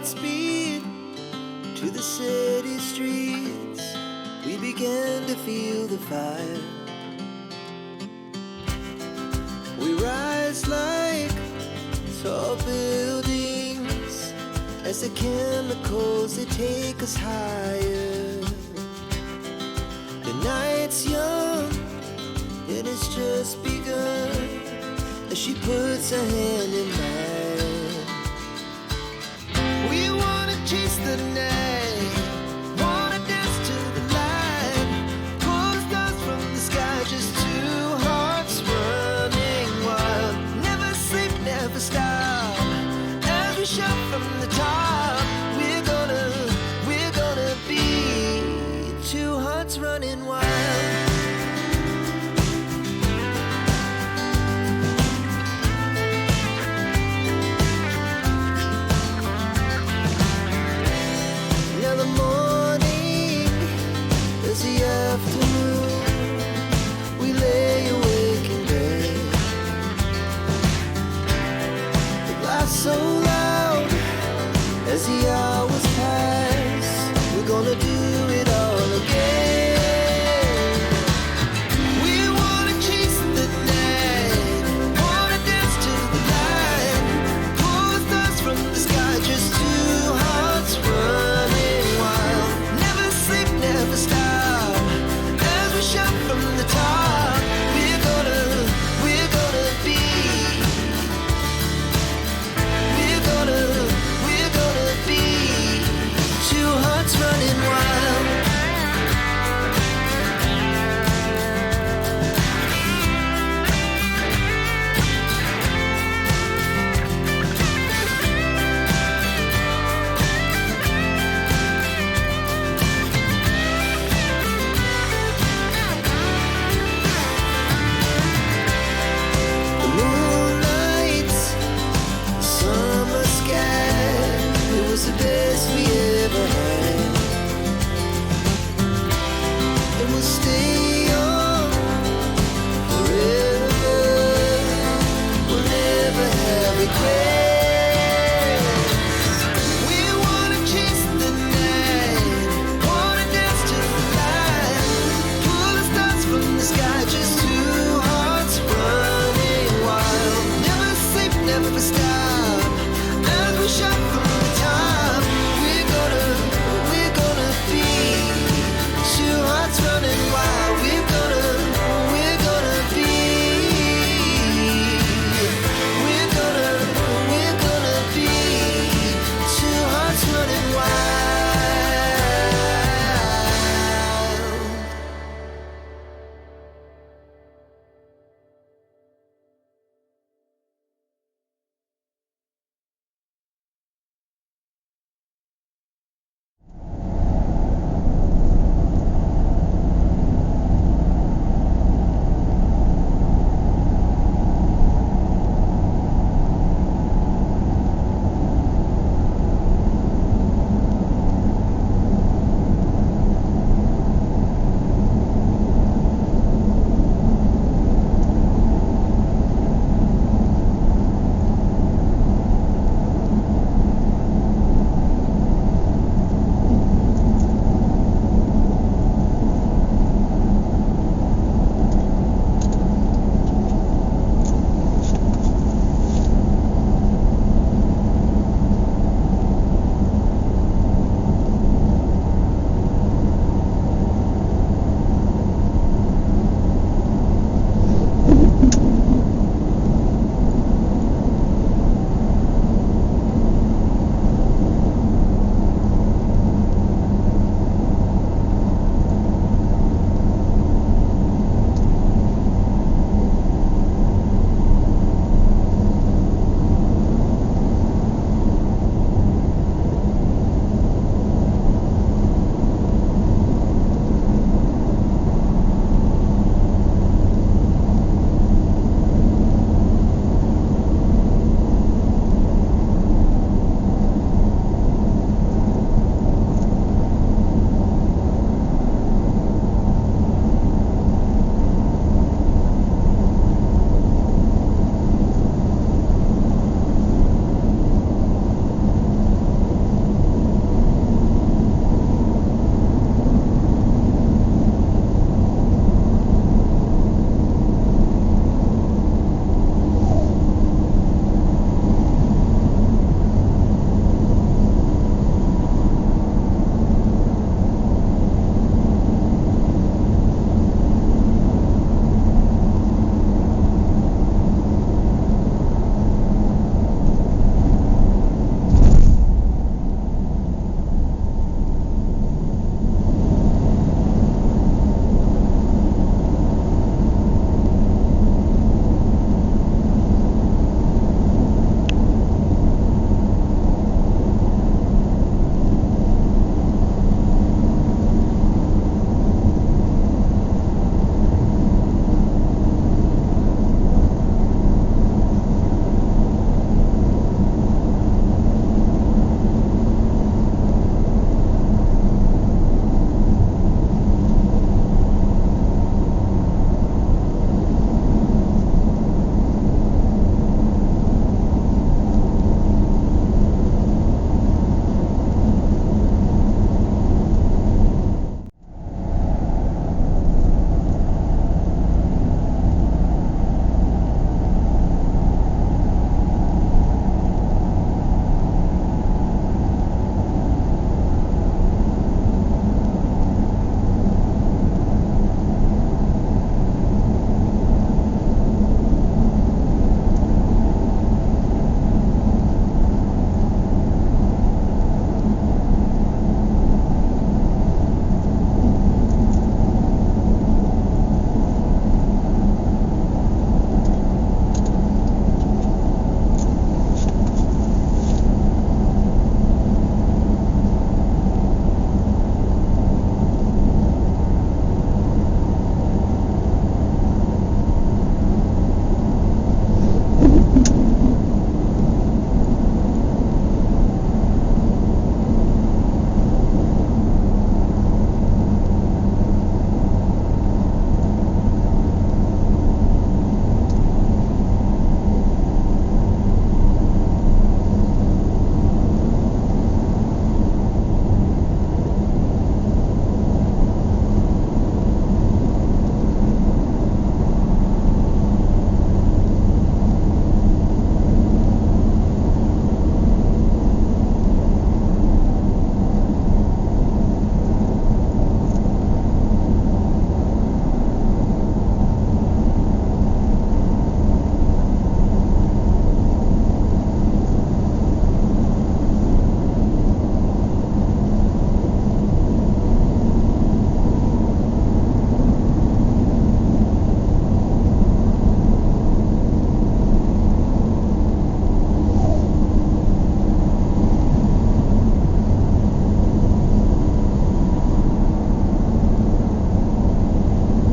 Godspeed to the city streets. We began to feel the fire. We rise like tall buildings as the chemicals, they take us higher. The night's young and it's just begun as she puts her hand in mine. We wanna chase the night, wanna dance to the light, pull the stars from the sky, just two hearts running wild. Never sleep, never stop, as we shout from the top. We're gonna be two hearts running wild. Now the morning is the afternoon. We lay awake in bed. The laughs so loud as the hours pass. We're gonna do